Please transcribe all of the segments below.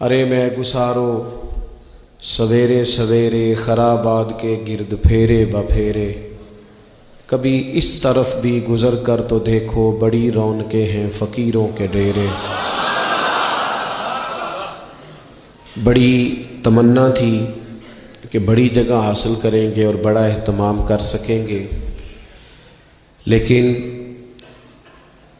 ارے میں گسارو سویرے سویرے خرابات کے گرد پھیرے بپھیرے، کبھی اس طرف بھی گزر کر تو دیکھو بڑی رونقیں ہیں فقیروں کے ڈیرے۔ بڑی تمنا تھی کہ بڑی جگہ حاصل کریں گے اور بڑا اہتمام کر سکیں گے، لیکن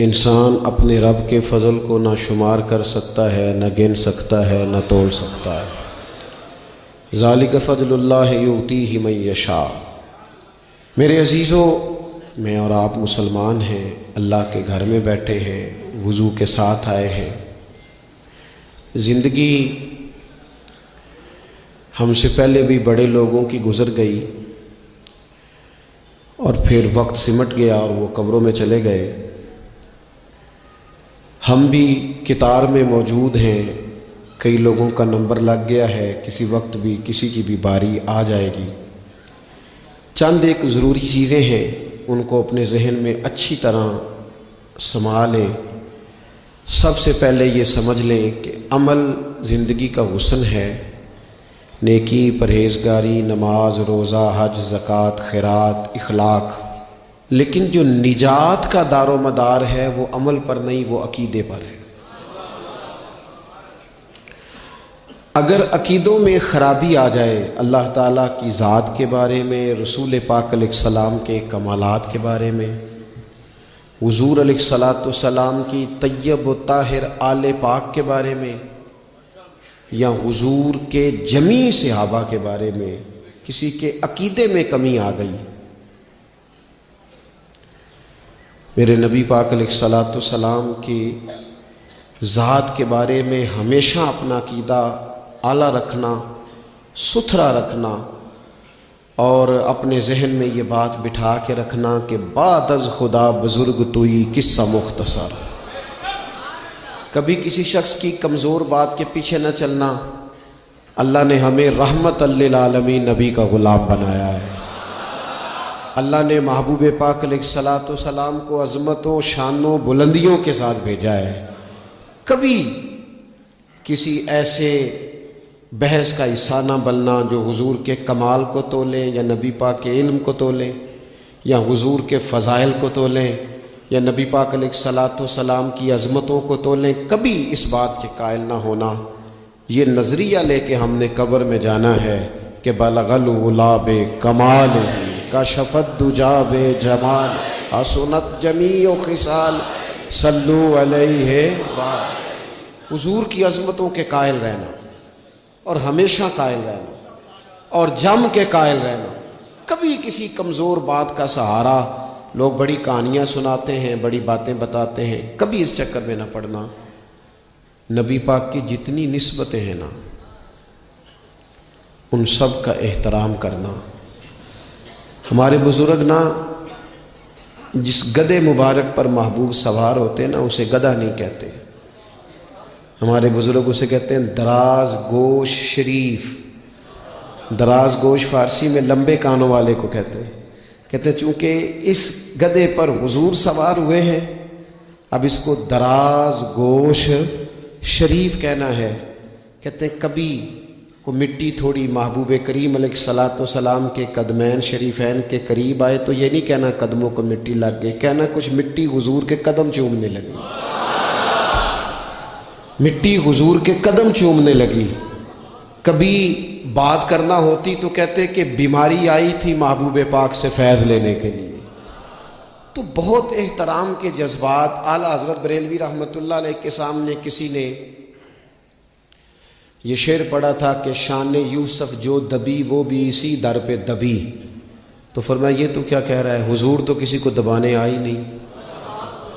انسان اپنے رب کے فضل کو نہ شمار کر سکتا ہے، نہ گن سکتا ہے، نہ تول سکتا ہے۔ ذالک فضل اللہ یؤتیہ من یشاء۔ میرے عزیزو، میں اور آپ مسلمان ہیں، اللہ کے گھر میں بیٹھے ہیں، وضو کے ساتھ آئے ہیں۔ زندگی ہم سے پہلے بھی بڑے لوگوں کی گزر گئی اور پھر وقت سمٹ گیا اور وہ قبروں میں چلے گئے۔ ہم بھی قطار میں موجود ہیں، کئی لوگوں کا نمبر لگ گیا ہے، کسی وقت بھی کسی کی بھی باری آ جائے گی۔ چند ایک ضروری چیزیں ہیں، ان کو اپنے ذہن میں اچھی طرح سما لیں۔ سب سے پہلے یہ سمجھ لیں کہ عمل زندگی کا حسن ہے، نیکی، پرہیزگاری، نماز، روزہ، حج، زکوٰۃ، خیرات، اخلاق، لیکن جو نجات کا دار و مدار ہے وہ عمل پر نہیں، وہ عقیدے پر ہے۔ اگر عقیدوں میں خرابی آ جائے، اللہ تعالیٰ کی ذات کے بارے میں، رسول پاک علیہ السلام کے کمالات کے بارے میں، حضور علیہ السلام کی طیب و طاہر آل پاک کے بارے میں، یا حضور کے جمیع صحابہ کے بارے میں کسی کے عقیدے میں کمی آ گئی، میرے نبی پاک علیہ السلام کی ذات کے بارے میں ہمیشہ اپنا عقیدہ اعلیٰ رکھنا، ستھرا رکھنا، اور اپنے ذہن میں یہ بات بٹھا کے رکھنا کہ بعد از خدا بزرگ توئی قصہ مختصر۔ کبھی کسی شخص کی کمزور بات کے پیچھے نہ چلنا۔ اللہ نے ہمیں رحمت للعالمین نبی کا غلام بنایا ہے۔ اللہ نے محبوب پاک علیہ السلام کو عظمتوں، شانوں، بلندیوں کے ساتھ بھیجا ہے۔ کبھی کسی ایسے بحث کا حصہ نہ بننا جو حضور کے کمال کو تولے، یا نبی پاک کے علم کو تولے، یا حضور کے فضائل کو تولیں، یا نبی پاک علیہ السلام کی عظمتوں کو تولیں۔ کبھی اس بات کے قائل نہ ہونا، یہ نظریہ لے کے ہم نے قبر میں جانا ہے کہ بلغ العلا بکمال کشف الدجی بجمال حسنت جمیع خصال صلو علیہ۔ حضور کی عظمتوں کے قائل رہنا، اور ہمیشہ قائل رہنا، اور جم کے قائل رہنا۔ کبھی کسی کمزور بات کا سہارا، لوگ بڑی کہانیاں سناتے ہیں، بڑی باتیں بتاتے ہیں، کبھی اس چکر میں نہ پڑنا۔ نبی پاک کی جتنی نسبتیں ہیں نا، ان سب کا احترام کرنا۔ ہمارے بزرگ نا جس گدھے مبارک پر محبوب سوار ہوتے ہیں نا، اسے گدھا نہیں کہتے، ہمارے بزرگ اسے کہتے ہیں دراز گوش شریف۔ دراز گوش فارسی میں لمبے کانوں والے کو کہتے ہیں چونکہ اس گدھے پر حضور سوار ہوئے ہیں، اب اس کو دراز گوش شریف کہنا ہے۔ کہتے ہیں کبھی کو مٹی تھوڑی محبوب کریم علیہ السلام کے قدمین شریفین کے قریب آئے تو یہ نہیں کہنا قدموں کو مٹی لگ گئی، کہنا کچھ مٹی حضور کے قدم چومنے لگی، مٹی حضور کے قدم چومنے لگی۔ کبھی بات کرنا ہوتی تو کہتے کہ بیماری آئی تھی محبوب پاک سے فیض لینے کے لیے۔ تو بہت احترام کے جذبات۔ اعلیٰ حضرت بریلوی رحمۃ اللہ علیہ کے سامنے کسی نے یہ شعر پڑھا تھا کہ شان یوسف جو دبی وہ بھی اسی در پہ دبی، تو فرمایا یہ تو کیا کہہ رہا ہے، حضور تو کسی کو دبانے آئی نہیں،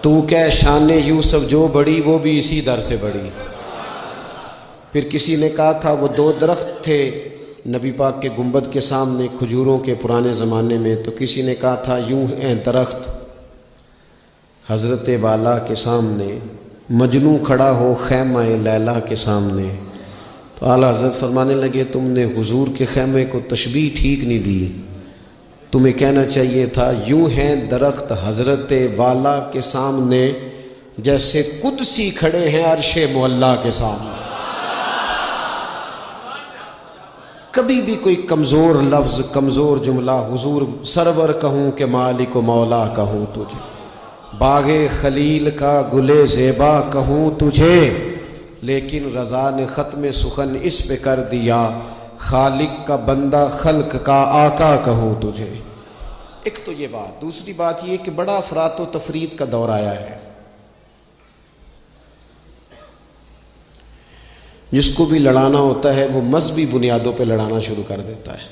تو کہہ شان یوسف جو بڑی وہ بھی اسی در سے بڑی۔ پھر کسی نے کہا تھا وہ دو درخت تھے نبی پاک کے گنبد کے سامنے کھجوروں کے پرانے زمانے میں، تو کسی نے کہا تھا یوں ہیں درخت حضرت والا کے سامنے، مجنوں کھڑا ہو خیمہ لیلا کے سامنے۔ تو اعلیٰ حضرت فرمانے لگے تم نے حضور کے خیمے کو تشبیہ ٹھیک نہیں دی، تمہیں کہنا چاہیے تھا یوں ہیں درخت حضرت والا کے سامنے جیسے قدسی کھڑے ہیں عرش معلیٰ کے سامنے۔ کبھی بھی کوئی کمزور لفظ، کمزور جملہ حضور سرور کہوں کہ مالک و مولا کہوں تجھے، باغ خلیل کا گلے زیبا کہوں تجھے، لیکن رضا نے ختم سخن اس پہ کر دیا، خالق کا بندہ خلق کا آقا کہوں تجھے۔ ایک تو یہ بات، دوسری بات یہ کہ بڑا افراط و تفرید کا دور آیا ہے، جس کو بھی لڑانا ہوتا ہے وہ مذہبی بنیادوں پہ لڑانا شروع کر دیتا ہے۔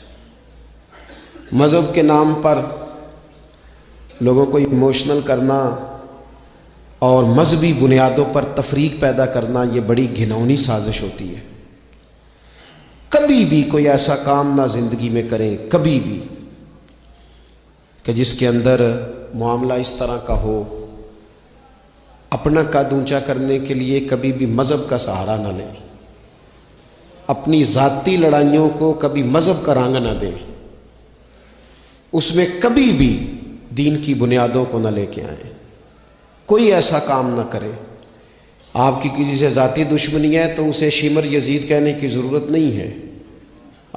مذہب کے نام پر لوگوں کو ایموشنل کرنا اور مذہبی بنیادوں پر تفریق پیدا کرنا، یہ بڑی گھناؤنی سازش ہوتی ہے۔ کبھی بھی کوئی ایسا کام نہ زندگی میں کریں، کبھی بھی، کہ جس کے اندر معاملہ اس طرح کا ہو۔ اپنا قد اونچا کرنے کے لیے کبھی بھی مذہب کا سہارا نہ لیں، اپنی ذاتی لڑائیوں کو کبھی مذہب کا رنگ نہ دیں، اس میں کبھی بھی دین کی بنیادوں کو نہ لے کے آئیں۔ کوئی ایسا کام نہ کرے۔ آپ کی کسی سے ذاتی دشمنی ہے تو اسے شمر یزید کہنے کی ضرورت نہیں ہے،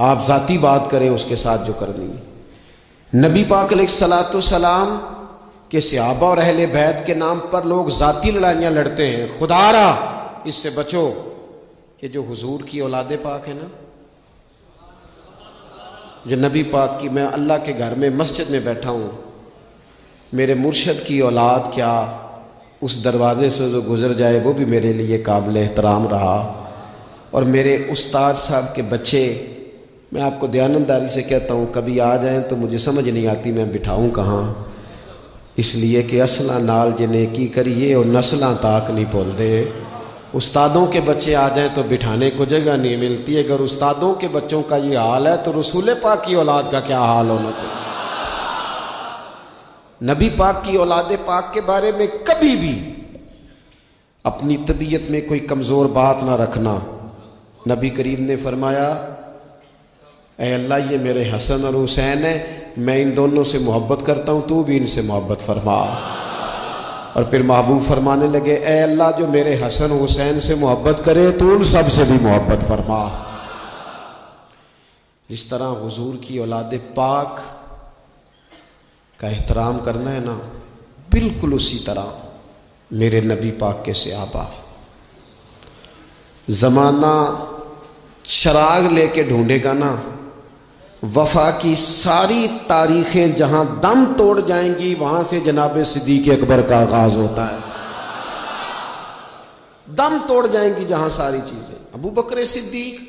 آپ ذاتی بات کریں اس کے ساتھ جو کرنی ہے۔ نبی پاک علیہ الصلوۃ والسلام کے صحابہ اور اہل بیت کے نام پر لوگ ذاتی لڑائیاں لڑتے ہیں، خدا را اس سے بچو۔ یہ جو حضور کی اولاد پاک ہے نا، جو نبی پاک کی، میں اللہ کے گھر میں مسجد میں بیٹھا ہوں، میرے مرشد کی اولاد کیا اس دروازے سے جو گزر جائے وہ بھی میرے لیے قابل احترام رہا، اور میرے استاد صاحب کے بچے، میں آپ کو دیانتداری سے کہتا ہوں کبھی آ جائیں تو مجھے سمجھ نہیں آتی میں بٹھاؤں کہاں، اس لیے کہ اصلاں نال جنے کی کریے اور نسلاں تاک نہیں بھول دے۔ استادوں کے بچے آ جائیں تو بٹھانے کو جگہ نہیں ملتی، اگر استادوں کے بچوں کا یہ حال ہے تو رسول پاک کی اولاد کا کیا حال ہونا چاہیے۔ نبی پاک کی اولاد پاک کے بارے میں کبھی بھی اپنی طبیعت میں کوئی کمزور بات نہ رکھنا۔ نبی کریم نے فرمایا، اے اللہ یہ میرے حسن اور حسین ہیں، میں ان دونوں سے محبت کرتا ہوں، تو بھی ان سے محبت فرما۔ اور پھر محبوب فرمانے لگے، اے اللہ جو میرے حسن حسین سے محبت کرے تو ان سب سے بھی محبت فرما۔ جس طرح حضور کی اولاد پاک کا احترام کرنا ہے نا، بالکل اسی طرح میرے نبی پاک کے صحابہ۔ زمانہ چراغ لے کے ڈھونڈے گا نا، وفا کی ساری تاریخیں جہاں دم توڑ جائیں گی وہاں سے جناب صدیق اکبر کا آغاز ہوتا ہے۔ دم توڑ جائیں گی جہاں ساری چیزیں، ابو بکر صدیق،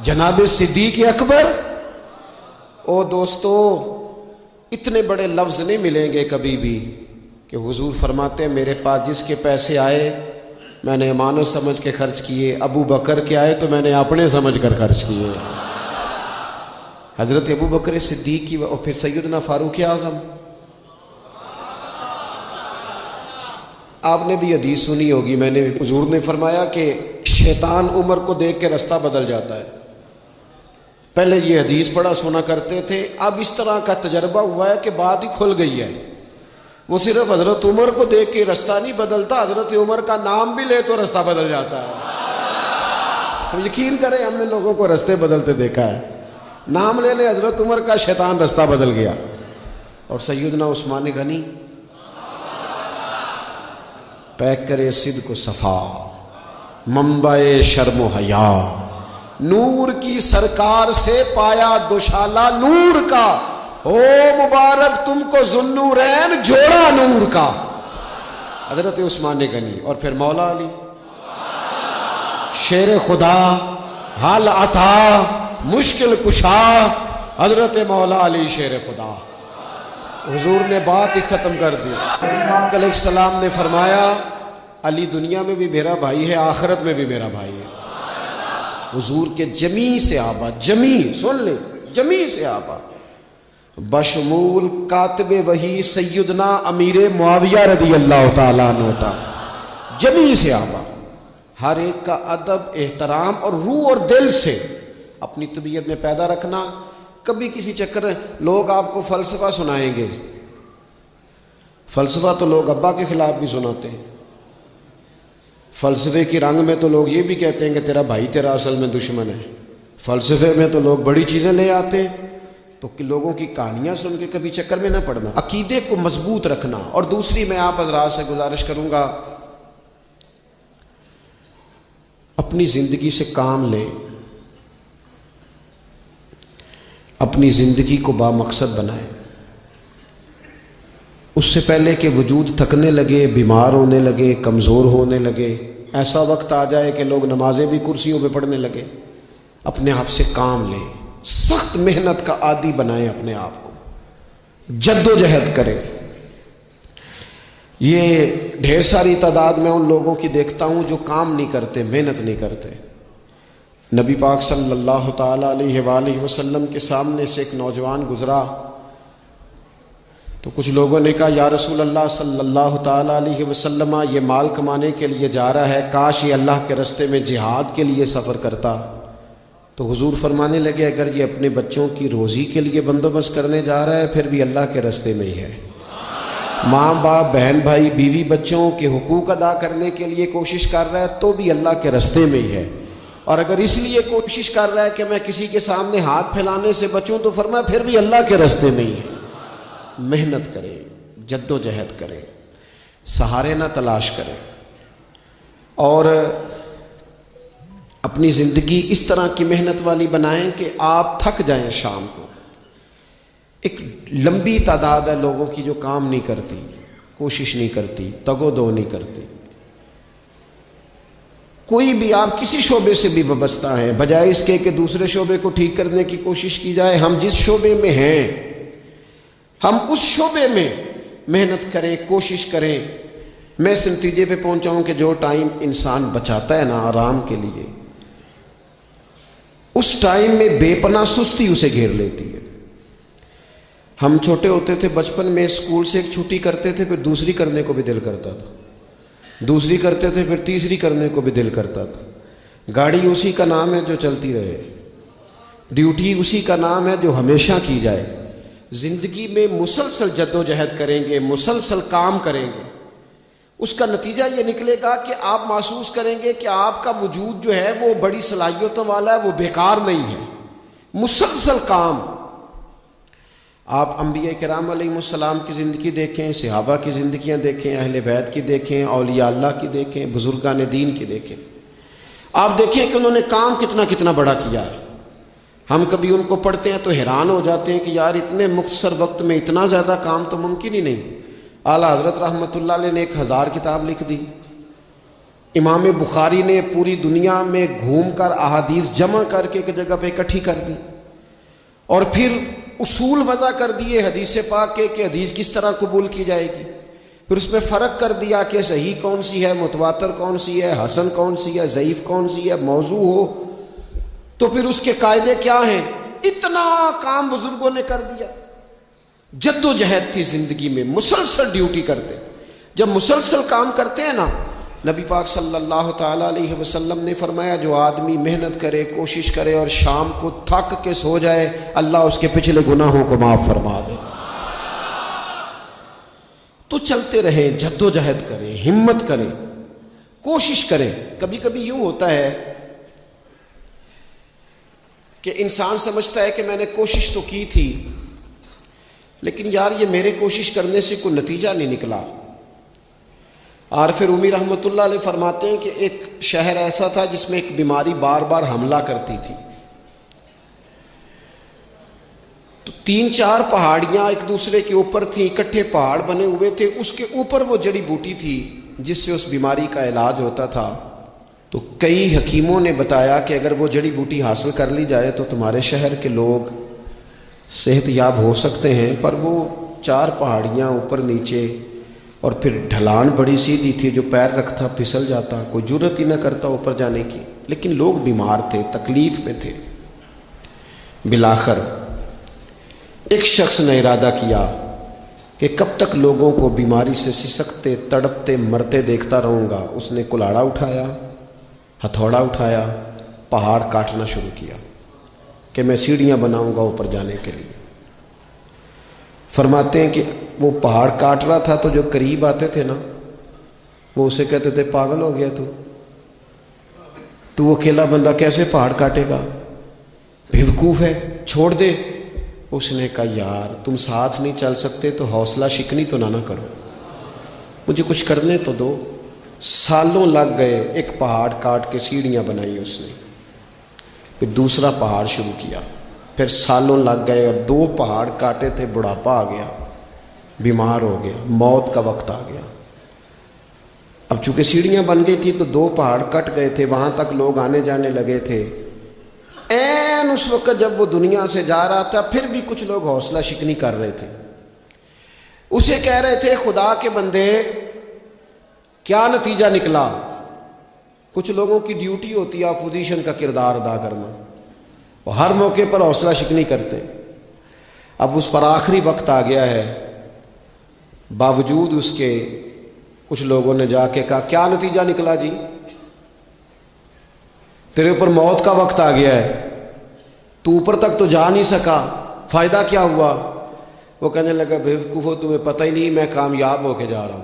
جناب صدیق اکبر۔ او دوستو، اتنے بڑے لفظ نہیں ملیں گے کبھی بھی کہ حضور فرماتے ہیں میرے پاس جس کے پیسے آئے میں نے امانت سمجھ کے خرچ کیے، ابو بکر کے آئے تو میں نے اپنے سمجھ کر خرچ کیے۔ حضرت ابو بکر صدیق کی، اور پھر سیدنا فاروق اعظم۔ آپ نے بھی حدیث سنی ہوگی، میں نے، حضور نے فرمایا کہ شیطان عمر کو دیکھ کے رستہ بدل جاتا ہے۔ پہلے یہ حدیث پڑھا سنا کرتے تھے، اب اس طرح کا تجربہ ہوا ہے کہ بات ہی کھل گئی ہے۔ وہ صرف حضرت عمر کو دیکھ کے رستہ نہیں بدلتا، حضرت عمر کا نام بھی لے تو رستہ بدل جاتا ہے۔ تو یقین کریں ہم نے لوگوں کو رستے بدلتے دیکھا ہے، نام لے لے حضرت عمر کا، شیطان رستہ بدل گیا۔ اور سیدنا عثمان غنی، پیک کرے صدق و صفا، منبع شرم و حیا، نور کی سرکار سے پایا دوشالہ نور کا، او مبارک تم کو ذوالنورین جوڑا نور کا۔ حضرت عثمان غنی، اور پھر مولا علی شیر خدا، حال عطا، مشکل کشا، حضرت مولا علی شیر خدا۔ حضور نے بات ہی ختم کر دی۔ علیہ السلام نے فرمایا علی دنیا میں بھی میرا بھائی ہے، آخرت میں بھی میرا بھائی ہے۔ حضور کے جمیع صحابہ، جمیع، سن لیں، جمیع صحابہ بشمول کاتب وحی سیدنا امیر معاویہ رضی اللہ تعالیٰ عنہ، جمیع صحابہ، ہر ایک کا ادب، احترام اور روح اور دل سے اپنی طبیعت میں پیدا رکھنا۔ کبھی کسی چکر لوگ آپ کو فلسفہ سنائیں گے، فلسفہ تو لوگ ابا کے خلاف بھی سناتے ہیں، فلسفے کی رنگ میں تو لوگ یہ بھی کہتے ہیں کہ تیرا بھائی تیرا اصل میں دشمن ہے۔ فلسفے میں تو لوگ بڑی چیزیں لے آتے ہیں، تو لوگوں کی کہانیاں سن کے کبھی چکر میں نہ پڑنا، عقیدے کو مضبوط رکھنا۔ اور دوسری میں آپ حضرات سے گزارش کروں گا، اپنی زندگی سے کام لیں، اپنی زندگی کو بامقصد بنائیں۔ اس سے پہلے کہ وجود تھکنے لگے، بیمار ہونے لگے، کمزور ہونے لگے، ایسا وقت آ جائے کہ لوگ نمازیں بھی کرسیوں پہ پڑھنے لگے، اپنے آپ سے کام لیں، سخت محنت کا عادی بنائیں اپنے آپ کو، جد و جہد کریں۔ یہ ڈھیر ساری تعداد میں ان لوگوں کی دیکھتا ہوں جو کام نہیں کرتے، محنت نہیں کرتے۔ نبی پاک صلی اللہ تعالی علیہ وآلہ وسلم کے سامنے سے ایک نوجوان گزرا تو کچھ لوگوں نے کہا یا رسول اللہ صلی اللہ تعالی علیہ وسلم، یہ مال کمانے کے لیے جا رہا ہے، کاش یہ اللہ کے راستے میں جہاد کے لیے سفر کرتا۔ تو حضور فرمانے لگے اگر یہ اپنے بچوں کی روزی کے لیے بندوبست کرنے جا رہا ہے پھر بھی اللہ کے راستے میں ہی ہے۔ ماں باپ، بہن بھائی، بیوی بچوں کے حقوق ادا کرنے کے لیے کوشش کر رہا ہے تو بھی اللہ کے راستے میں ہی ہے، اور اگر اس لیے کوشش کر رہا ہے کہ میں کسی کے سامنے ہاتھ پھیلانے سے بچوں تو فرمایا پھر بھی اللہ کے راستے میں ہی ہے۔ محنت کریں، جد و جہد کریں، سہارے نہ تلاش کریں، اور اپنی زندگی اس طرح کی محنت والی بنائیں کہ آپ تھک جائیں شام کو۔ ایک لمبی تعداد ہے لوگوں کی جو کام نہیں کرتی، کوشش نہیں کرتی، تگ و دو نہیں کرتی۔ کوئی بھی آپ کسی شعبے سے بھی وابستہ ہیں، بجائے اس کے کہ دوسرے شعبے کو ٹھیک کرنے کی کوشش کی جائے، ہم جس شعبے میں ہیں ہم اس شعبے میں محنت کریں، کوشش کریں۔ میں اس نتیجے پہ پہنچا ہوں کہ جو ٹائم انسان بچاتا ہے نا آرام کے لیے، اس ٹائم میں بے پناہ سستی اسے گھیر لیتی ہے۔ ہم چھوٹے ہوتے تھے بچپن میں، اسکول سے ایک چھٹی کرتے تھے پھر دوسری کرنے کو بھی دل کرتا تھا، دوسری کرتے تھے پھر تیسری کرنے کو بھی دل کرتا تھا۔ گاڑی اسی کا نام ہے جو چلتی رہے، ڈیوٹی اسی کا نام ہے جو ہمیشہ کی جائے۔ زندگی میں مسلسل جد و جہد کریں گے، مسلسل کام کریں گے، اس کا نتیجہ یہ نکلے گا کہ آپ محسوس کریں گے کہ آپ کا وجود جو ہے وہ بڑی صلاحیتوں والا ہے، وہ بیکار نہیں ہے۔ مسلسل کام۔ آپ انبیاء کرام علیہ السلام کی زندگی دیکھیں، صحابہ کی زندگیاں دیکھیں، اہل بیت کی دیکھیں، اولیاء اللہ کی دیکھیں، بزرگان دین کی دیکھیں، آپ دیکھیں کہ انہوں نے کام کتنا کتنا بڑا کیا ہے۔ ہم کبھی ان کو پڑھتے ہیں تو حیران ہو جاتے ہیں کہ یار اتنے مختصر وقت میں اتنا زیادہ کام تو ممکن ہی نہیں۔ اعلیٰ حضرت رحمۃ اللہ علیہ نے 1000 کتاب لکھ دی، امام بخاری نے پوری دنیا میں گھوم کر احادیث جمع کر کے ایک جگہ پہ اکٹھی کر دی، اور پھر اصول وضع کر دیے حدیث پاک کے کہ حدیث کس طرح قبول کی جائے گی، پھر اس میں فرق کر دیا کہ صحیح کون سی ہے، متواتر کون سی ہے، حسن کون سی ہے، ضعیف کون سی ہے، موضوع ہو تو پھر اس کے قاعدے کیا ہیں۔ اتنا کام بزرگوں نے کر دیا۔ جد و جہد تھی زندگی میں، مسلسل ڈیوٹی کرتے۔ جب مسلسل کام کرتے ہیں نا، نبی پاک صلی اللہ تعالی علیہ وسلم نے فرمایا جو آدمی محنت کرے، کوشش کرے اور شام کو تھک کے سو جائے، اللہ اس کے پچھلے گناہوں کو معاف فرما دے۔ تو چلتے رہیں، جد و جہد کریں، ہمت کریں، کوشش کریں۔ کبھی کبھی یوں ہوتا ہے کہ انسان سمجھتا ہے کہ میں نے کوشش تو کی تھی لیکن یار یہ میرے کوشش کرنے سے کوئی نتیجہ نہیں نکلا۔ عارف رومی رحمۃ اللہ علیہ فرماتے ہیں کہ ایک شہر ایسا تھا جس میں ایک بیماری بار بار حملہ کرتی تھی، تو 3-4 پہاڑیاں ایک دوسرے کے اوپر تھیں، اکٹھے پہاڑ بنے ہوئے تھے، اس کے اوپر وہ جڑی بوٹی تھی جس سے اس بیماری کا علاج ہوتا تھا۔ تو کئی حکیموں نے بتایا کہ اگر وہ جڑی بوٹی حاصل کر لی جائے تو تمہارے شہر کے لوگ صحت یاب ہو سکتے ہیں، پر وہ 4 پہاڑیاں اوپر نیچے، اور پھر ڈھلان بڑی سیدھی تھی، جو پیر رکھتا پھسل جاتا، کوئی جرت ہی نہ کرتا اوپر جانے کی، لیکن لوگ بیمار تھے، تکلیف میں تھے۔ بالآخر ایک شخص نے ارادہ کیا کہ کب تک لوگوں کو بیماری سے سسکتے، تڑپتے، مرتے دیکھتا رہوں گا۔ اس نے کلاڑا اٹھایا، ہتھوڑا اٹھایا، پہاڑ کاٹنا شروع کیا کہ میں سیڑھیاں بناؤں گا اوپر جانے کے لیے۔ فرماتے ہیں کہ وہ پہاڑ کاٹ رہا تھا تو جو قریب آتے تھے نا، وہ اسے کہتے تھے پاگل ہو گیا تو وہ اکیلا بندہ کیسے پہاڑ کاٹے گا؟ بیوقوف ہے, چھوڑ دے. اس نے کہا یار تم ساتھ نہیں چل سکتے تو حوصلہ شکنی تو نہ کرو, مجھے کچھ کرنے تو دو. سالوں لگ گئے, ایک پہاڑ کاٹ کے سیڑھیاں بنائی اس نے, پھر دوسرا پہاڑ شروع کیا, پھر سالوں لگ گئے. اب 2 پہاڑ کاٹے تھے, بڑھاپا آ گیا, بیمار ہو گیا, موت کا وقت آ گیا. اب چونکہ سیڑھیاں بن گئی تھی تو 2 پہاڑ کٹ گئے تھے, وہاں تک لوگ آنے جانے لگے تھے. این اس وقت جب وہ دنیا سے جا رہا تھا پھر بھی کچھ لوگ حوصلہ شکنی کر رہے تھے. اسے کہہ رہے تھے خدا کے بندے کیا نتیجہ نکلا. کچھ لوگوں کی ڈیوٹی ہوتی ہے اپوزیشن کا کردار ادا کرنا, وہ ہر موقع پر حوصلہ شکنی کرتے ہیں. اب اس پر آخری وقت آ گیا ہے, باوجود اس کے کچھ لوگوں نے جا کے کہا کیا نتیجہ نکلا جی, تیرے اوپر موت کا وقت آ گیا ہے, تو اوپر تک تو جا نہیں سکا, فائدہ کیا ہوا. وہ کہنے لگا بیوقوفو تمہیں پتہ ہی نہیں میں کامیاب ہو کے جا رہا ہوں.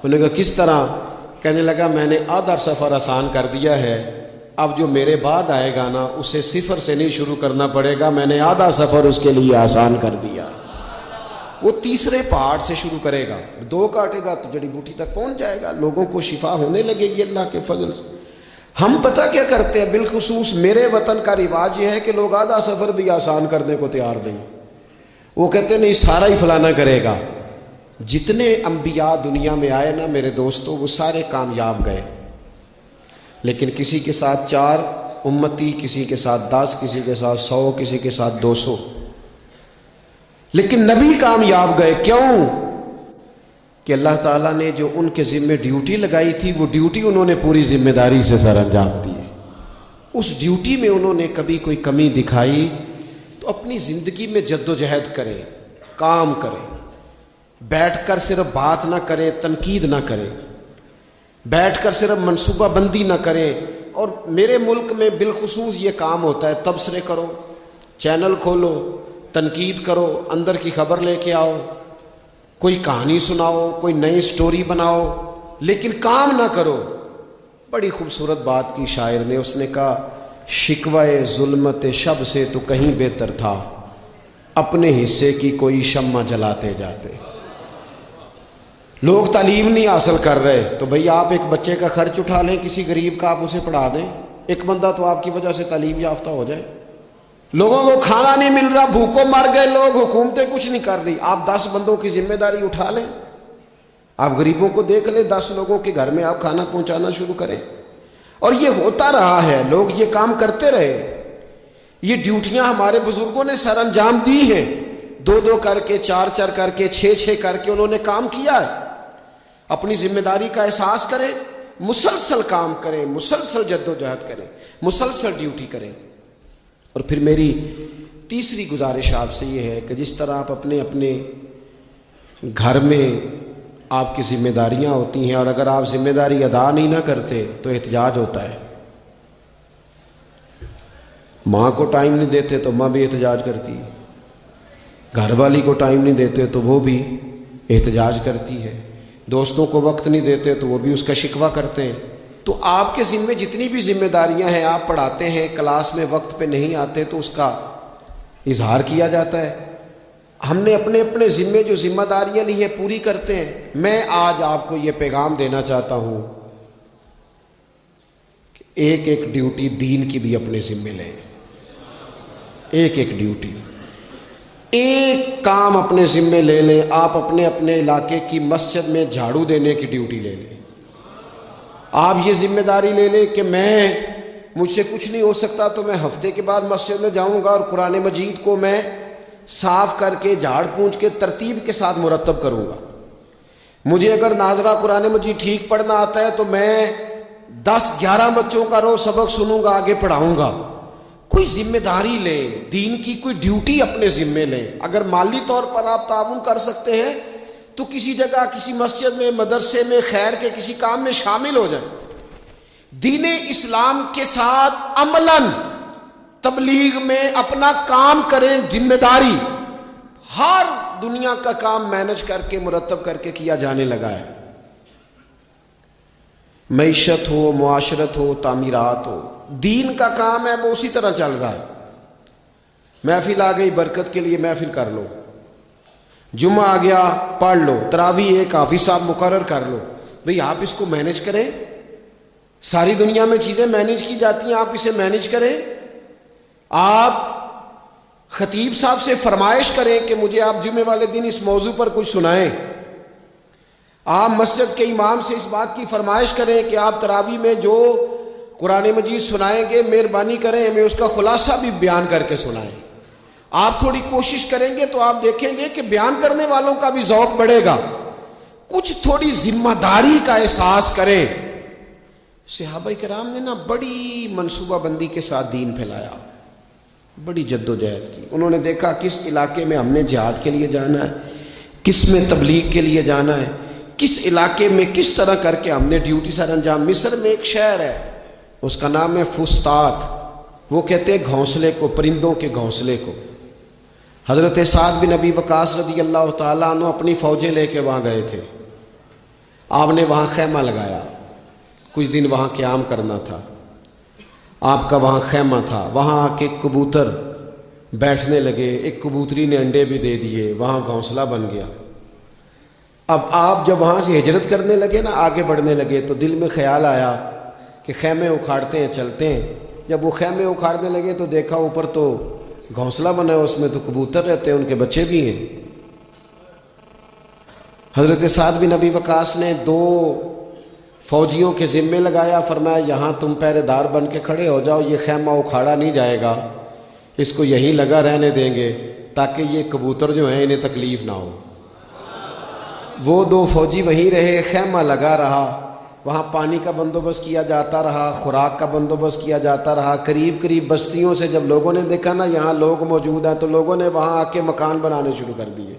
انہوں نے کہا کس طرح. کہنے لگا میں نے آدھا سفر آسان کر دیا ہے, اب جو میرے بعد آئے گا نا اسے صفر سے نہیں شروع کرنا پڑے گا, میں نے آدھا سفر اس کے لیے آسان کر دیا. وہ تیسرے پہاڑ سے شروع کرے گا, 2 کاٹے گا تو جڑی بوٹی تک پہنچ جائے گا, لوگوں کو شفا ہونے لگے گی اللہ کے فضل سے. ہم پتہ کیا کرتے ہیں, بالخصوص میرے وطن کا رواج یہ ہے کہ لوگ آدھا سفر بھی آسان کرنے کو تیار نہیں. وہ کہتے نہیں سارا ہی فلانا کرے گا. جتنے انبیاء دنیا میں آئے نا میرے دوستوں وہ سارے کامیاب گئے, لیکن کسی کے ساتھ 4 امتی, کسی کے ساتھ 10, کسی کے ساتھ 100, کسی کے ساتھ 200, لیکن نبی کامیاب گئے. کیوں؟ کہ اللہ تعالیٰ نے جو ان کے ذمے ڈیوٹی لگائی تھی وہ ڈیوٹی انہوں نے پوری ذمہ داری سے سر انجام دی. اس ڈیوٹی میں انہوں نے کبھی کوئی کمی دکھائی تو اپنی زندگی میں جد و جہد کریں, کام کریں, بیٹھ کر صرف بات نہ کریں, تنقید نہ کریں, بیٹھ کر صرف منصوبہ بندی نہ کریں. اور میرے ملک میں بالخصوص یہ کام ہوتا ہے, تبصرے کرو, چینل کھولو, تنقید کرو, اندر کی خبر لے کے آؤ, کوئی کہانی سناؤ, کوئی نئی سٹوری بناؤ, لیکن کام نہ کرو. بڑی خوبصورت بات کی شاعر نے, اس نے کہا شکوہ ظلمت شب سے تو کہیں بہتر تھا, اپنے حصے کی کوئی شمع جلاتے جاتے. لوگ تعلیم نہیں حاصل کر رہے تو بھئی آپ ایک بچے کا خرچ اٹھا لیں, کسی غریب کا آپ اسے پڑھا دیں, ایک بندہ تو آپ کی وجہ سے تعلیم یافتہ ہو جائے. لوگوں کو کھانا نہیں مل رہا, بھوکوں مر گئے لوگ, حکومتیں کچھ نہیں کر رہی. آپ 10 بندوں کی ذمہ داری اٹھا لیں, آپ غریبوں کو دیکھ لیں, 10 لوگوں کے گھر میں آپ کھانا پہنچانا شروع کریں. اور یہ ہوتا رہا ہے, لوگ یہ کام کرتے رہے. یہ ڈیوٹیاں ہمارے بزرگوں نے سر انجام دی ہیں, 2 کر کے, 4 کر کے, 6 کر کے انہوں نے کام کیا ہے. اپنی ذمہ داری کا احساس کریں, مسلسل کام کریں, مسلسل جد و جہد کریں, مسلسل ڈیوٹی کریں. اور پھر میری تیسری گزارش آپ سے یہ ہے کہ جس طرح آپ اپنے اپنے گھر میں آپ کی ذمہ داریاں ہوتی ہیں, اور اگر آپ ذمہ داری ادا نہیں نہ کرتے تو احتجاج ہوتا ہے. ماں کو ٹائم نہیں دیتے تو ماں بھی احتجاج کرتی ہے, گھر والی کو ٹائم نہیں دیتے تو وہ بھی احتجاج کرتی ہے, دوستوں کو وقت نہیں دیتے تو وہ بھی اس کا شکوہ کرتے ہیں. تو آپ کے ذمے جتنی بھی ذمہ داریاں ہیں, آپ پڑھاتے ہیں, کلاس میں وقت پہ نہیں آتے تو اس کا اظہار کیا جاتا ہے. ہم نے اپنے اپنے ذمے جو ذمہ داریاں لی ہیں پوری کرتے ہیں. میں آج آپ کو یہ پیغام دینا چاہتا ہوں کہ ایک ایک ڈیوٹی دین کی بھی اپنے ذمے لیں, ایک ایک ڈیوٹی, ایک کام اپنے ذمے لے لیں. آپ اپنے اپنے علاقے کی مسجد میں جھاڑو دینے کی ڈیوٹی لے لیں. آپ یہ ذمہ داری لے لیں کہ مجھ سے کچھ نہیں ہو سکتا تو میں ہفتے کے بعد مسجد میں جاؤں گا اور قرآن مجید کو میں صاف کر کے, جھاڑ پونچھ کے, ترتیب کے ساتھ مرتب کروں گا. مجھے اگر ناظرہ قرآن مجید ٹھیک پڑھنا آتا ہے تو میں 10-11 بچوں کا روز سبق سنوں گا, آگے پڑھاؤں گا. کوئی ذمہ داری لیں, دین کی کوئی ڈیوٹی اپنے ذمے لیں. اگر مالی طور پر آپ تعاون کر سکتے ہیں تو کسی جگہ, کسی مسجد میں, مدرسے میں, خیر کے کسی کام میں شامل ہو جائیں. دین اسلام کے ساتھ عملاً تبلیغ میں اپنا کام کریں. ذمہ داری ہر دنیا کا کام مینج کر کے, مرتب کر کے کیا جانے لگا ہے. معیشت ہو، معاشرت ہو، تعمیرات ہو، دین کا کام ہے وہ اسی طرح چل رہا ہے۔ محفل آ گئی، برکت کے لیے محفل کر لو، جمعہ آ گیا پڑھ لو، تراویح ایک حافظ صاحب مقرر کر لو۔ بھئی آپ اس کو مینج کریں، ساری دنیا میں چیزیں مینج کی جاتی ہیں، آپ اسے مینج کریں۔ آپ خطیب صاحب سے فرمائش کریں کہ مجھے آپ جمعے والے دن اس موضوع پر کچھ سنائیں۔ آپ مسجد کے امام سے اس بات کی فرمائش کریں کہ آپ تراویح میں جو قرآن مجید سنائیں گے مہربانی کریں ہمیں اس کا خلاصہ بھی بیان کر کے سنائیں۔ آپ تھوڑی کوشش کریں گے تو آپ دیکھیں گے کہ بیان کرنے والوں کا بھی ذوق بڑھے گا، کچھ تھوڑی ذمہ داری کا احساس کریں۔ صحابہ کرام نے بڑی منصوبہ بندی کے ساتھ دین پھیلایا، بڑی جد و جہد کی۔ انہوں نے دیکھا کس علاقے میں ہم نے جہاد کے لیے جانا ہے، کس میں تبلیغ کے لیے جانا ہے، کس علاقے میں کس طرح کر کے ہم نے ڈیوٹی سر انجام۔ مصر میں ایک شہر ہے، اس کا نام ہے فسطاط، وہ کہتے ہیں گھونسلے کو، پرندوں کے گھونسلے کو۔ حضرت سعد بن ابی وقاص رضی اللہ تعالیٰ عنہ اپنی فوجیں لے کے وہاں گئے تھے۔ آپ نے وہاں خیمہ لگایا، کچھ دن وہاں قیام کرنا تھا، آپ کا وہاں خیمہ تھا۔ وہاں آ کے کبوتر بیٹھنے لگے، ایک کبوتری نے انڈے بھی دے دیے، وہاں گھونسلہ بن گیا۔ اب آپ جب وہاں سے ہجرت کرنے لگے آگے بڑھنے لگے تو دل میں خیال آیا کہ خیمے اکھاڑتے ہیں چلتے ہیں۔ جب وہ خیمے اکھاڑنے لگے تو دیکھا اوپر تو گھونسلہ بنا ہے، اس میں تو کبوتر رہتے ہیں، ان کے بچے بھی ہیں۔ حضرت سعد بن ابی وقاص نے 2 فوجیوں کے ذمے لگایا، فرمایا یہاں تم پہرے دار بن کے کھڑے ہو جاؤ، یہ خیمہ اکھاڑا نہیں جائے گا، اس کو یہیں لگا رہنے دیں گے تاکہ یہ کبوتر جو ہیں انہیں تکلیف نہ ہو۔ وہ 2 فوجی وہیں رہے، خیمہ لگا رہا، وہاں پانی کا بندوبست کیا جاتا رہا، خوراک کا بندوبست کیا جاتا رہا۔ قریب قریب بستیوں سے جب لوگوں نے دیکھا یہاں لوگ موجود ہیں تو لوگوں نے وہاں آ کے مکان بنانے شروع کر دیے۔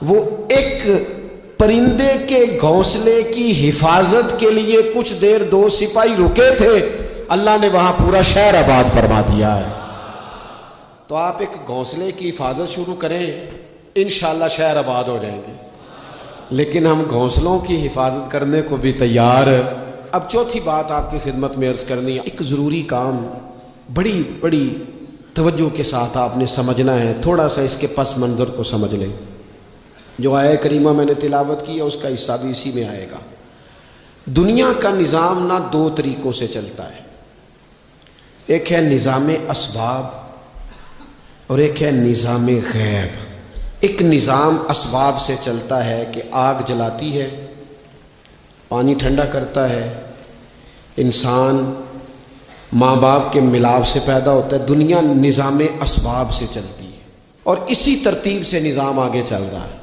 وہ ایک پرندے کے گھونسلے کی حفاظت کے لیے کچھ دیر 2 سپاہی رکے تھے، اللہ نے وہاں پورا شہر آباد فرما دیا ہے۔ تو آپ ایک گھونسلے کی حفاظت شروع کریں، انشاءاللہ شہر آباد ہو جائیں گے۔ لیکن ہم گھونسلوں کی حفاظت کرنے کو بھی تیار۔ اب چوتھی بات آپ کی خدمت میں عرض کرنی ہے، ایک ضروری کام بڑی بڑی توجہ کے ساتھ آپ نے سمجھنا ہے، تھوڑا سا اس کے پس منظر کو سمجھ لیں۔ جو آیہ کریمہ میں نے تلاوت کی ہے اس کا حصہ بھی اسی میں آئے گا۔ دنیا کا نظام 2 طریقوں سے چلتا ہے، ایک ہے نظام اسباب اور ایک ہے نظام غیب۔ ایک نظام اسباب سے چلتا ہے کہ آگ جلاتی ہے، پانی ٹھنڈا کرتا ہے، انسان ماں باپ کے ملاپ سے پیدا ہوتا ہے۔ دنیا نظام اسباب سے چلتی ہے اور اسی ترتیب سے نظام آگے چل رہا ہے۔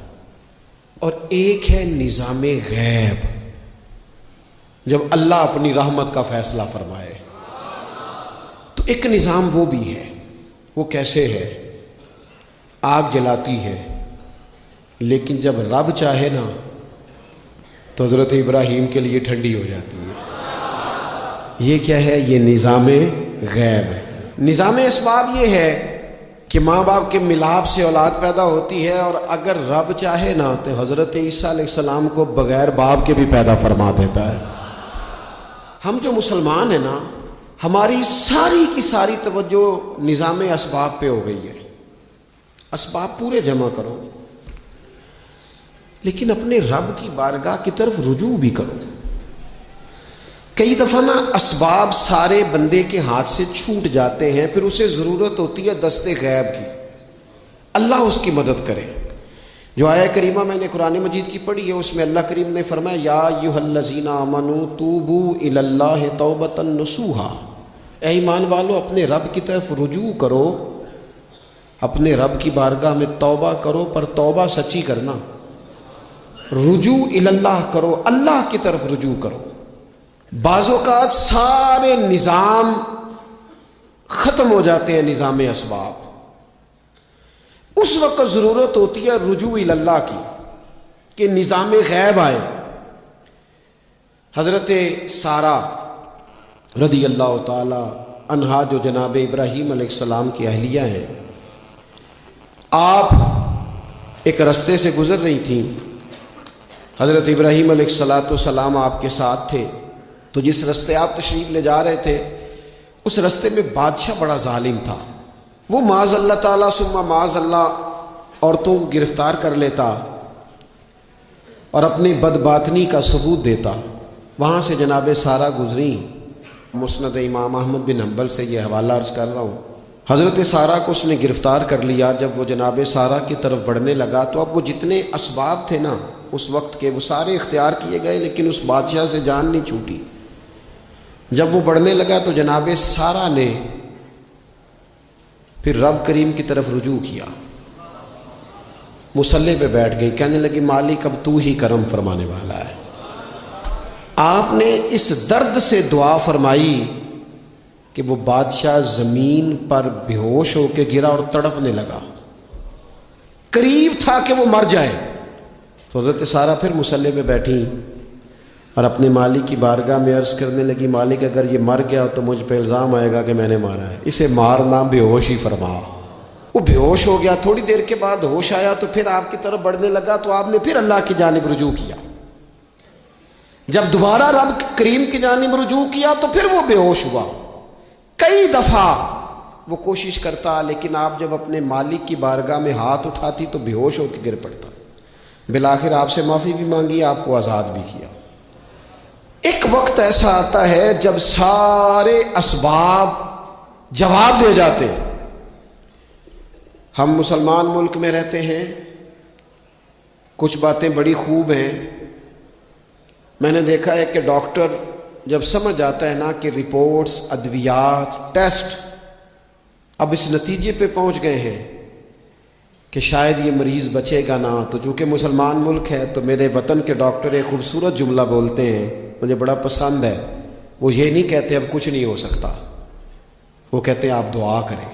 اور ایک ہے نظام غیب، جب اللہ اپنی رحمت کا فیصلہ فرمائے تو ایک نظام وہ بھی ہے۔ وہ کیسے ہے؟ آگ جلاتی ہے لیکن جب رب چاہے تو حضرت ابراہیم کے لیے ٹھنڈی ہو جاتی ہے۔ یہ کیا ہے؟ یہ نظام غیب ہے۔ نظام اسباب یہ ہے کہ ماں باپ کے ملاپ سے اولاد پیدا ہوتی ہے، اور اگر رب چاہے تو حضرت عیسیٰ علیہ السلام کو بغیر باپ کے بھی پیدا فرما دیتا ہے۔ ہم جو مسلمان ہیں ہماری ساری کی ساری توجہ نظام اسباب پہ ہو گئی ہے۔ اسباب پورے جمع کرو لیکن اپنے رب کی بارگاہ کی طرف رجوع بھی کرو۔ کئی دفعہ اسباب سارے بندے کے ہاتھ سے چھوٹ جاتے ہیں، پھر اسے ضرورت ہوتی ہے دست غیب کی، اللہ اس کی مدد کرے۔ جو آیہ کریمہ میں نے قرآن مجید کی پڑھی ہے اس میں اللہ کریم نے فرمایا یا ایھا الذین آمنوا توبوا الی اللہ توبۃ نصوحا، اے ایمان والو اپنے رب کی طرف رجوع کرو، اپنے رب کی بارگاہ میں توبہ کرو، پر توبہ سچی کرنا، رجوع الی اللہ کرو، اللہ کی طرف رجوع کرو۔ بعض اوقات سارے نظام ختم ہو جاتے ہیں، نظام اسباب، اس وقت ضرورت ہوتی ہے رجوع الی اللہ کی کہ نظام غیب آئے۔ حضرت سارہ رضی اللہ تعالی عنہا جو جناب ابراہیم علیہ السلام کی اہلیہ ہیں، آپ ایک رستے سے گزر رہی تھیں، حضرت ابراہیم علیہ السلام آپ کے ساتھ تھے، تو جس رستے آپ تشریف لے جا رہے تھے اس رستے میں بادشاہ بڑا ظالم تھا، وہ معاذ اللہ تعالیٰ ثم معاذ اللہ عورتوں کو گرفتار کر لیتا اور اپنی بدباطنی کا ثبوت دیتا۔ وہاں سے جناب سارہ گزری، مسند امام احمد بن حنبل سے یہ حوالہ عرض کر رہا ہوں۔ حضرت سارہ کو اس نے گرفتار کر لیا۔ جب وہ جناب سارہ کی طرف بڑھنے لگا تو اب وہ جتنے اسباب تھے نا اس وقت کے وہ سارے اختیار کیے گئے، لیکن اس بادشاہ سے جان نہیں چھوٹی۔ جب وہ بڑھنے لگا تو جناب سارہ نے پھر رب کریم کی طرف رجوع کیا، مصلی پہ بیٹھ گئی، کہنے لگی مالک اب تو ہی کرم فرمانے والا ہے۔ آپ نے اس درد سے دعا فرمائی کہ وہ بادشاہ زمین پر بے ہوش ہو کے گرا اور تڑپنے لگا، قریب تھا کہ وہ مر جائے۔ تو حضرت سارہ پھر مصلی پہ بیٹھی اور اپنے مالک کی بارگاہ میں عرض کرنے لگی مالک اگر یہ مر گیا تو مجھ پہ الزام آئے گا کہ میں نے مارا ہے، اسے مارنا بے ہوش ہی فرما۔ وہ بے ہوش ہو گیا، تھوڑی دیر کے بعد ہوش آیا تو پھر آپ کی طرف بڑھنے لگا تو آپ نے پھر اللہ کی جانب رجوع کیا۔ جب دوبارہ رب کریم کی جانب رجوع کیا تو پھر وہ بے ہوش ہوا۔ کئی دفعہ وہ کوشش کرتا، لیکن آپ جب اپنے مالک کی بارگاہ میں ہاتھ اٹھاتی تو بے ہوش ہو کے گر پڑتا۔ بالآخر آپ سے معافی بھی مانگی، آپ کو آزاد بھی کیا۔ ایک وقت ایسا آتا ہے جب سارے اسباب جواب دے جاتے ہیں۔ ہم مسلمان ملک میں رہتے ہیں، کچھ باتیں بڑی خوب ہیں۔ میں نے دیکھا ہے کہ ڈاکٹر جب سمجھ آتا ہے نا کہ رپورٹس، ادویات، ٹیسٹ اب اس نتیجے پہ پہنچ گئے ہیں کہ شاید یہ مریض بچے گا نہ، تو چونکہ مسلمان ملک ہے تو میرے وطن کے ڈاکٹر ایک خوبصورت جملہ بولتے ہیں، مجھے بڑا پسند ہے۔ وہ یہ نہیں کہتے اب کچھ نہیں ہو سکتا، وہ کہتے ہیں آپ دعا کریں۔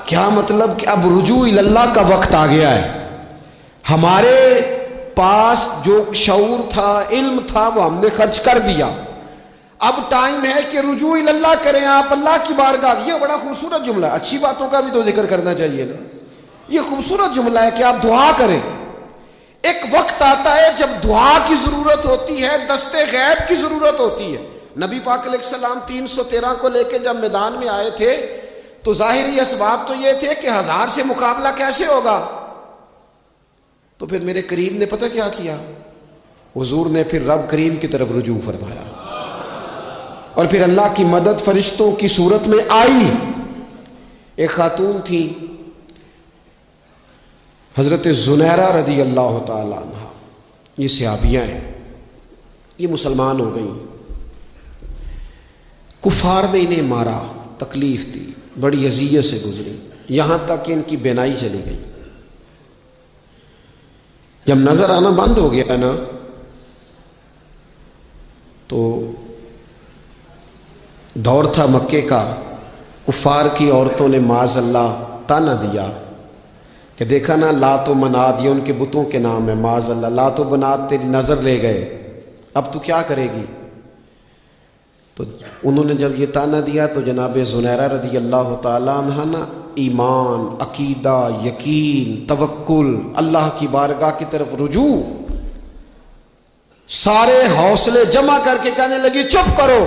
کیا مطلب کہ اب رجوع اللہ کا وقت آ گیا ہے۔ ہمارے پاس جو شعور تھا، علم تھا، وہ ہم نے خرچ کر دیا۔ اب ٹائم ہے کہ رجوع اللہ کریں، آپ اللہ کی بارگاہ۔ یہ بڑا خوبصورت جملہ ہے، اچھی باتوں کا بھی تو ذکر کرنا چاہیے نا۔ یہ خوبصورت جملہ ہے کہ آپ دعا کریں۔ ایک وقت آتا ہے جب دعا کی ضرورت ہوتی ہے، دستے غیب کی ضرورت ہوتی ہے۔ نبی پاک علیہ السلام 313 کو لے کے جب میدان میں آئے تھے تو ظاہری اسباب تو یہ تھے کہ 1000 سے مقابلہ کیسے ہوگا۔ تو پھر میرے کریم نے پتہ کیا کیا، حضور نے پھر رب کریم کی طرف رجوع فرمایا، اور پھر اللہ کی مدد فرشتوں کی صورت میں آئی۔ ایک خاتون تھی حضرت زنیرہ رضی اللہ تعالی عنہ، یہ صحابیہ ہیں، یہ مسلمان ہو گئیں۔ کفار نے انہیں مارا، تکلیف تھی، بڑی اذیت سے گزری، یہاں تک کہ ان کی بینائی چلی گئی۔ جب نظر آنا بند ہو گیا نا تو دور تھا مکے کا، کفار کی عورتوں نے معاذ اللہ تانا دیا کہ دیکھا نا لات و منات، یہ ان کے بتوں کے نام ہے، معاذ اللہ لات و منات تیری نظر لے گئے، اب تو کیا کرے گی؟ تو انہوں نے جب یہ تانا دیا تو جناب زنیرہ رضی اللہ تعالیٰ عنہ نا ایمان، عقیدہ، یقین، توکل، اللہ کی بارگاہ کی طرف رجوع، سارے حوصلے جمع کر کے کہنے لگی چپ کرو،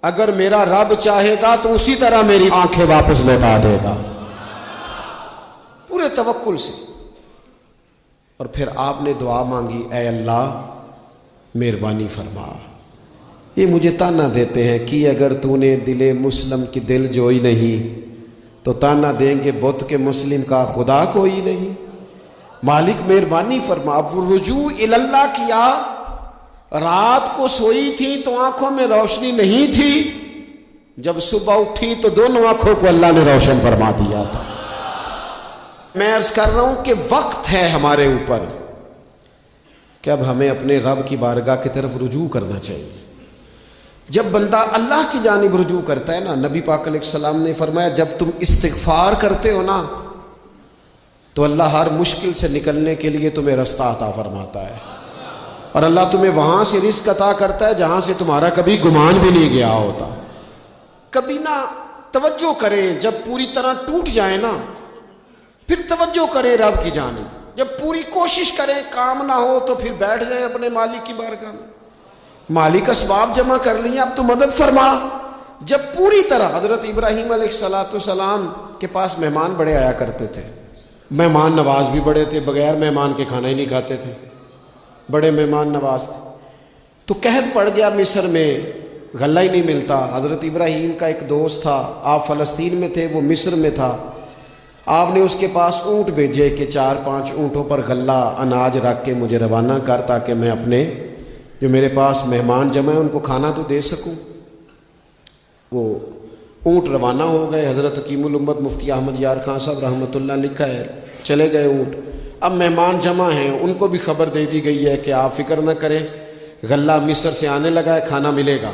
اگر میرا رب چاہے گا تو اسی طرح میری آنکھیں واپس لوٹا دے گا، پورے توکل سے۔ اور پھر آپ نے دعا مانگی، اے اللہ مہربانی فرما، یہ مجھے تانا دیتے ہیں کہ اگر تو نے دل مسلم کی دل جوئی نہیں تو تانا دیں گے بت کے مسلم کا خدا کوئی نہیں۔ مالک مہربانی فرما۔ اب وہ رجوع اللہ کیا، رات کو سوئی تھی تو آنکھوں میں روشنی نہیں تھی، جب صبح اٹھی تو دونوں آنکھوں کو اللہ نے روشن فرما دیا تھا۔ میں عرض کر رہا ہوں کہ وقت ہے ہمارے اوپر کہ اب ہمیں اپنے رب کی بارگاہ کی طرف رجوع کرنا چاہیے۔ جب بندہ اللہ کی جانب رجوع کرتا ہے نا، نبی پاک علیہ السلام نے فرمایا جب تم استغفار کرتے ہو نا تو اللہ ہر مشکل سے نکلنے کے لیے تمہیں رستہ عطا فرماتا ہے، اور اللہ تمہیں وہاں سے رزق عطا کرتا ہے جہاں سے تمہارا کبھی گمان بھی نہیں گیا ہوتا۔ کبھی نہ توجہ کریں، جب پوری طرح ٹوٹ جائیں نا پھر توجہ کریں رب کی جانب، جب پوری کوشش کریں کام نہ ہو تو پھر بیٹھ جائیں اپنے مالک کی بارگاہ میں۔ مالک اسباب جمع کر لیے، اب تو مدد فرما۔ جب پوری طرح حضرت ابراہیم علیہ السلام کے پاس مہمان بڑے آیا کرتے تھے، مہمان نواز بھی بڑے تھے، بغیر مہمان کے کھانا ہی نہیں کھاتے تھے، بڑے مہمان نواز تھے۔ تو قحط پڑ گیا مصر میں، غلہ ہی نہیں ملتا۔ حضرت ابراہیم کا ایک دوست تھا، آپ فلسطین میں تھے، وہ مصر میں تھا۔ آپ نے اس کے پاس اونٹ بھیجے کہ 4-5 اونٹوں پر غلہ اناج رکھ کے مجھے روانہ کر، تاکہ میں اپنے جو میرے پاس مہمان جمع ہیں ان کو کھانا تو دے سکوں۔ وہ اونٹ روانہ ہو گئے۔ حضرت حکیم الامت مفتی احمد یار خان صاحب رحمۃ اللہ لکھا ہے، چلے گئے اونٹ۔ اب مہمان جمع ہیں، ان کو بھی خبر دے دی گئی ہے کہ آپ فکر نہ کریں، غلہ مصر سے آنے لگا ہے، کھانا ملے گا۔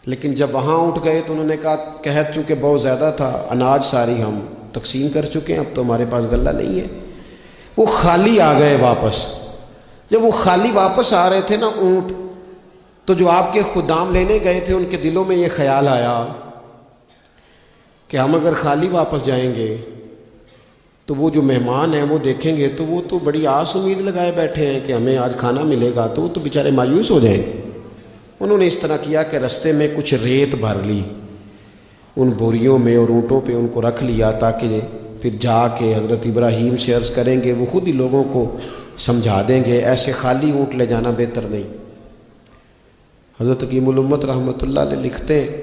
لیکن جب وہاں اٹھ گئے تو انہوں نے کہا قحط چونکہ بہت زیادہ تھا، اناج ساری ہم تقسیم کر چکے ہیں، اب تو ہمارے پاس غلہ نہیں ہے۔ وہ خالی آ گئے واپس۔ جب وہ خالی واپس آ رہے تھے نا اونٹ، تو جو آپ کے خدام لینے گئے تھے ان کے دلوں میں یہ خیال آیا کہ ہم اگر خالی واپس جائیں گے تو وہ جو مہمان ہیں وہ دیکھیں گے تو وہ تو بڑی آس امید لگائے بیٹھے ہیں کہ ہمیں آج کھانا ملے گا، تو وہ تو بیچارے مایوس ہو جائیں گے۔ انہوں نے اس طرح کیا کہ رستے میں کچھ ریت بھر لی ان بوریوں میں اور اونٹوں پہ ان کو رکھ لیا، تاکہ پھر جا کے حضرت ابراہیم سے عرض کریں گے، وہ خود ہی لوگوں کو سمجھا دیں گے، ایسے خالی اونٹ لے جانا بہتر نہیں۔ حضرت حکیم الامت رحمۃ اللہ علیہ لکھتے ہیں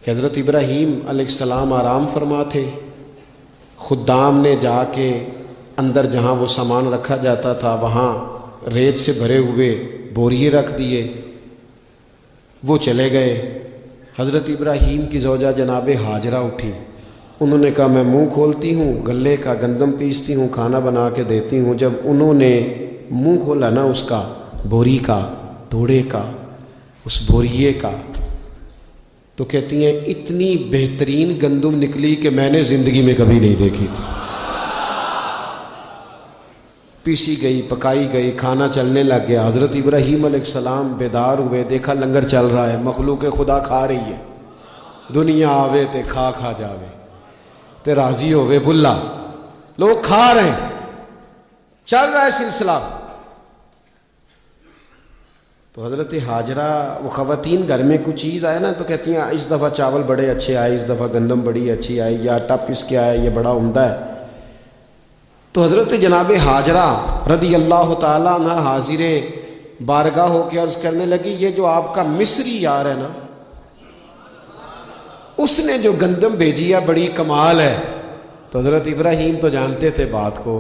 کہ حضرت ابراہیم علیہ السلام آرام فرما تھے، خدام نے جا کے اندر جہاں وہ سامان رکھا جاتا تھا وہاں ریت سے بھرے ہوئے بوریے رکھ دیے، وہ چلے گئے۔ حضرت ابراہیم کی زوجہ جناب ہاجرہ اٹھی، انہوں نے کہا میں منہ کھولتی ہوں، گلے کا گندم پیستی ہوں، کھانا بنا کے دیتی ہوں۔ جب انہوں نے منہ کھولا نا اس کا، بوری کا، توڑے کا، اس بوریے کا، تو کہتی ہیں اتنی بہترین گندم نکلی کہ میں نے زندگی میں کبھی نہیں دیکھی تھی۔ پیسی گئی، پکائی گئی، کھانا چلنے لگ گیا۔ حضرت ابراہیم علیہ السلام بیدار ہوئے، دیکھا لنگر چل رہا ہے، مخلوق خدا کھا رہی ہے۔ دنیا آوے تے کھا جاوے تے راضی ہوئے بلا، لوگ کھا رہے ہیں، چل رہا ہے سلسلہ۔ تو حضرت ہاجرہ، وہ خواتین گھر میں کچھ چیز آئے نا تو کہتی ہیں اس دفعہ چاول بڑے اچھے آئے، اس دفعہ گندم بڑی اچھی آئی، یا آٹا پس کے آیا، یہ بڑا عمدہ ہے۔ تو حضرت جناب ہاجرہ رضی اللہ تعالیٰ عنہ حاضر بارگاہ ہو کے عرض کرنے لگی، یہ جو آپ کا مصری یار ہے نا، اس نے جو گندم بھیجی ہے بڑی کمال ہے۔ تو حضرت ابراہیم تو جانتے تھے بات کو،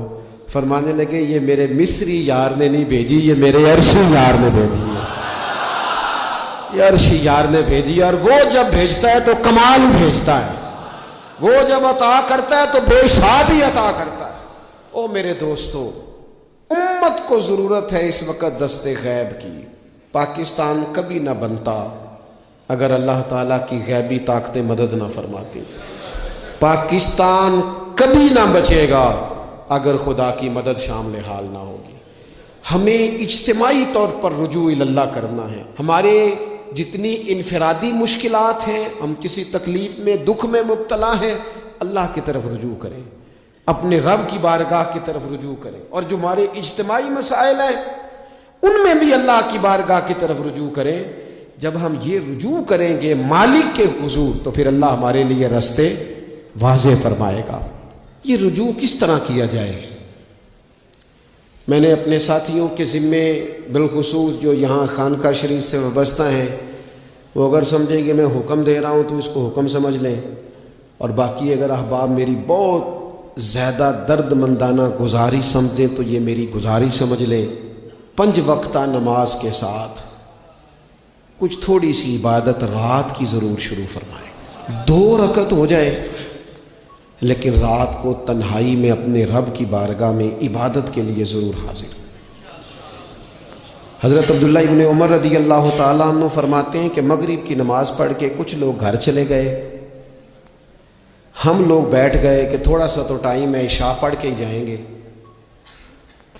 فرمانے لگے یہ میرے مصری یار نے نہیں بھیجی، یہ میرے عرشی یار نے بھیجی ہے، یہ عرشی یار نے بھیجی ہے۔ اور وہ جب بھیجتا ہے تو کمال بھیجتا ہے، وہ جب عطا کرتا ہے تو بے حساب ہی عطا کرتا ہے۔ او میرے دوستو، امت کو ضرورت ہے اس وقت دست غیب کی۔ پاکستان کبھی نہ بنتا اگر اللہ تعالیٰ کی غیبی طاقتیں مدد نہ فرماتی۔ پاکستان کبھی نہ بچے گا اگر خدا کی مدد شامل حال نہ ہوگی۔ ہمیں اجتماعی طور پر رجوع اللہ کرنا ہے۔ ہمارے جتنی انفرادی مشکلات ہیں، ہم کسی تکلیف میں، دکھ میں مبتلا ہیں، اللہ کی طرف رجوع کریں، اپنے رب کی بارگاہ کی طرف رجوع کریں، اور جو ہمارے اجتماعی مسائل ہیں ان میں بھی اللہ کی بارگاہ کی طرف رجوع کریں۔ جب ہم یہ رجوع کریں گے مالک کے حضور تو پھر اللہ ہمارے لیے راستے واضح فرمائے گا۔ یہ رجوع کس طرح کیا جائے؟ میں نے اپنے ساتھیوں کے ذمے، بالخصوص جو یہاں خانقاہ شریف سے وابستہ ہیں، وہ اگر سمجھیں کہ میں حکم دے رہا ہوں تو اس کو حکم سمجھ لیں، اور باقی اگر احباب میری بہت زیادہ درد مندانہ گزارش سمجھیں تو یہ میری گزارش سمجھ لیں۔ 5 وقتہ نماز کے ساتھ کچھ تھوڑی سی عبادت رات کی ضرور شروع فرمائیں۔ 2 رکعت ہو جائے، لیکن رات کو تنہائی میں اپنے رب کی بارگاہ میں عبادت کے لیے ضرور حاضر۔ حضرت عبداللہ ابن عمر رضی اللہ تعالیٰ عنہ فرماتے ہیں کہ مغرب کی نماز پڑھ کے کچھ لوگ گھر چلے گئے، ہم لوگ بیٹھ گئے کہ تھوڑا سا تو ٹائم ہے، عشاء پڑھ کے ہی جائیں گے۔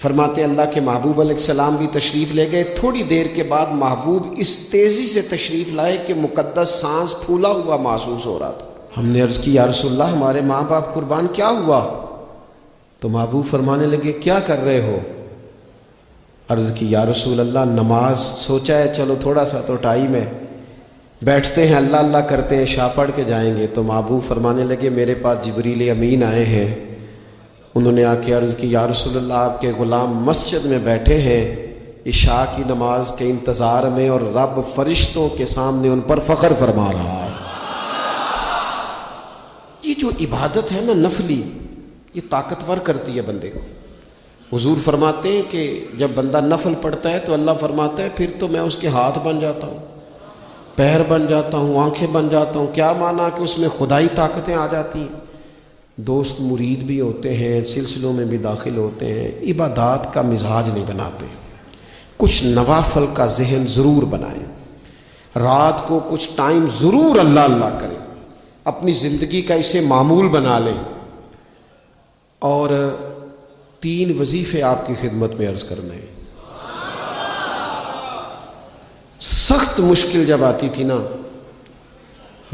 فرماتے ہیں اللہ کے محبوب علیہ السلام بھی تشریف لے گئے۔ تھوڑی دیر کے بعد محبوب اس تیزی سے تشریف لائے کہ مقدس سانس پھولا ہوا محسوس ہو رہا تھا۔ ہم نے عرض کی یا رسول اللہ ہمارے ماں باپ قربان، کیا ہوا؟ تو محبوب فرمانے لگے کیا کر رہے ہو؟ عرض کی یا رسول اللہ نماز سوچا ہے چلو تھوڑا سا تو ٹائم ہے، بیٹھتے ہیں اللہ اللہ کرتے ہیں، عشاء پڑھ کے جائیں گے۔ تو محبوب فرمانے لگے میرے پاس جبریل امین آئے ہیں، انہوں نے آ کے عرض کی یا رسول اللہ آپ کے غلام مسجد میں بیٹھے ہیں عشاء کی نماز کے انتظار میں، اور رب فرشتوں کے سامنے ان پر فخر فرما رہا ہے۔ یہ جو عبادت ہے نا نفلی، یہ طاقتور کرتی ہے بندے کو۔ حضور فرماتے ہیں کہ جب بندہ نفل پڑھتا ہے تو اللہ فرماتا ہے پھر تو میں اس کے ہاتھ بن جاتا ہوں، پیر بن جاتا ہوں، آنکھیں بن جاتا ہوں۔ کیا معنی کہ اس میں خدائی طاقتیں آ جاتی ہیں، دوست مرید بھی ہوتے ہیں، سلسلوں میں بھی داخل ہوتے ہیں۔ عبادات کا مزاج نہیں بناتے، کچھ نوافل کا ذہن ضرور بنائیں، رات کو کچھ ٹائم ضرور اللہ اللہ کریں، اپنی زندگی کا اسے معمول بنا لیں۔ اور 3 وظیفے آپ کی خدمت میں عرض کرنے ہیں۔ سخت مشکل جب آتی تھی نا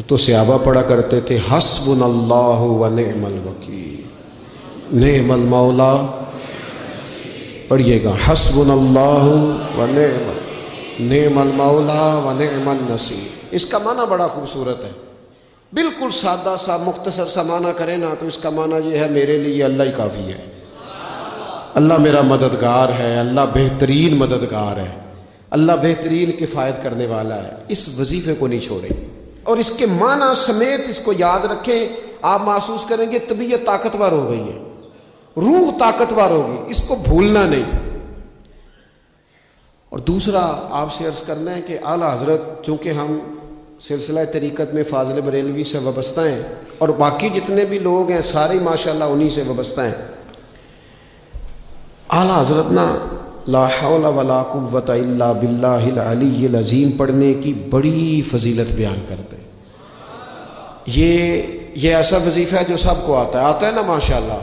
تو صحابہ پڑھا کرتے تھے حسبنا اللہ و نعم الوکیل، نعم المولا، پڑھیے گا حسبنا اللہ و نعم المولا و نعم النصیر۔ اس کا معنی بڑا خوبصورت ہے، بالکل سادہ سا مختصر سا معنی کریں نا تو اس کا معنی یہ ہے میرے لیے اللہ ہی کافی ہے، اللہ میرا مددگار ہے، اللہ بہترین مددگار ہے، اللہ بہترین کفایت کرنے والا ہے۔ اس وظیفے کو نہیں چھوڑیں اور اس کے معنی سمیت اس کو یاد رکھیں۔ آپ محسوس کریں گے طبیعت طاقتور ہو گئی ہے، روح طاقتور ہوگی، اس کو بھولنا نہیں۔ اور دوسرا آپ سے عرض کرنا ہے کہ اعلیٰ حضرت، چونکہ ہم سلسلہ طریقت میں فاضل بریلوی سے وابستہ ہیں اور باقی جتنے بھی لوگ ہیں سارے ماشاءاللہ انہی سے وابستہ ہیں، اعلیٰ حضرت نا لا حول ولا قوت الا باللہ العلی العظیم پڑھنے کی بڑی فضیلت بیان کرتے ہیں۔ یہ ایسا وظیفہ ہے جو سب کو آتا ہے نا ماشاءاللہ۔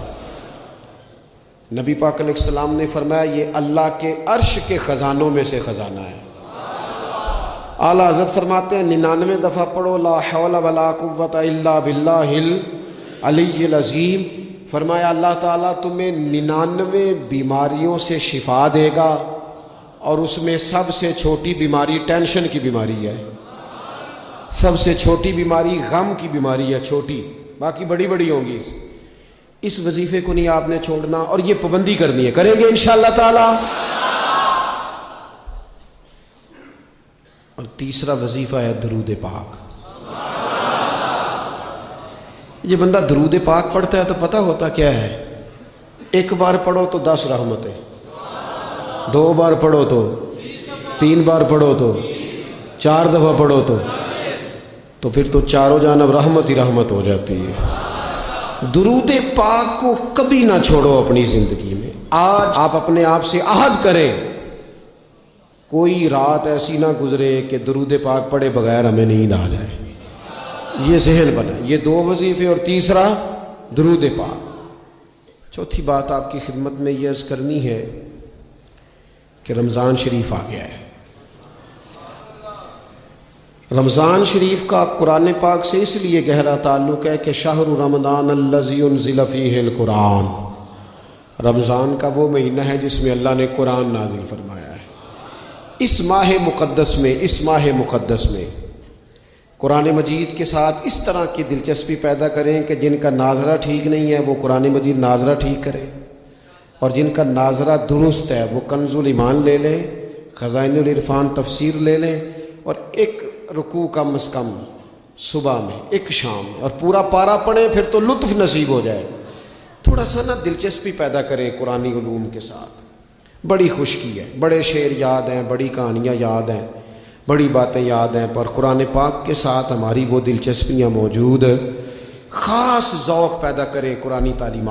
نبی پاک علیہ السلام نے فرمایا یہ اللہ کے عرش کے خزانوں میں سے خزانہ ہے۔ اعلیٰ حضرت فرماتے ہیں 99 دفعہ پڑھو لا حول ولا قوت الا باللہ العلی العظیم، فرمایا اللہ تعالیٰ تمہیں 99 بیماریوں سے شفا دے گا، اور اس میں سب سے چھوٹی بیماری ٹینشن کی بیماری ہے، سب سے چھوٹی بیماری غم کی بیماری ہے، چھوٹی، باقی بڑی بڑی ہوں گی۔ اس وظیفے کو نہیں آپ نے چھوڑنا اور یہ پابندی کرنی ہے، کریں گے انشاءاللہ تعالیٰ۔ اور تیسرا وظیفہ ہے درود پاک۔ یہ بندہ درود پاک پڑھتا ہے تو پتہ ہوتا کیا ہے، ایک بار پڑھو تو 10 رحمتیں، 2 بار پڑھو تو 3 بار پڑھو تو 4 دفعہ پڑھو تو پھر تو چاروں جانب رحمت ہی رحمت ہو جاتی ہے۔ درود پاک کو کبھی نہ چھوڑو اپنی زندگی میں۔ آج آپ اپنے آپ سے عہد کریں کوئی رات ایسی نہ گزرے کہ درود پاک پڑھے بغیر ہمیں نیند آ جائے۔ یہ ذہن بنا، یہ 2 وظیفے اور تیسرا درود پاک۔ چوتھی بات آپ کی خدمت میں یہ عرض کرنی ہے کہ رمضان شریف آ گیا ہے۔ رمضان شریف کا قرآن پاک سے اس لیے گہرا تعلق ہے کہ شہر رمضان الذی انزل فیہ القرآن، رمضان کا وہ مہینہ ہے جس میں اللہ نے قرآن نازل فرمایا ہے۔ اس ماہ مقدس میں قرآن مجید کے ساتھ اس طرح کی دلچسپی پیدا کریں کہ جن کا ناظرہ ٹھیک نہیں ہے وہ قرآن مجید ناظرہ ٹھیک کرے، اور جن کا ناظرہ درست ہے وہ کنز الایمان لے لیں، خزائن العرفان تفسیر لے لیں، اور ایک رکوع کم از کم صبح میں، ایک شام میں، اور پورا پارا پڑھیں، پھر تو لطف نصیب ہو جائے۔ تھوڑا سا نا دلچسپی پیدا کریں قرآنی علوم کے ساتھ، بڑی خشکی ہے، بڑے شعر یاد ہیں، بڑی کہانیاں یاد ہیں، بڑی باتیں یاد ہیں، پر قرآن پاک کے ساتھ ہماری وہ دلچسپیاں موجود، خاص ذوق پیدا کریں قرآنی تعلیمات۔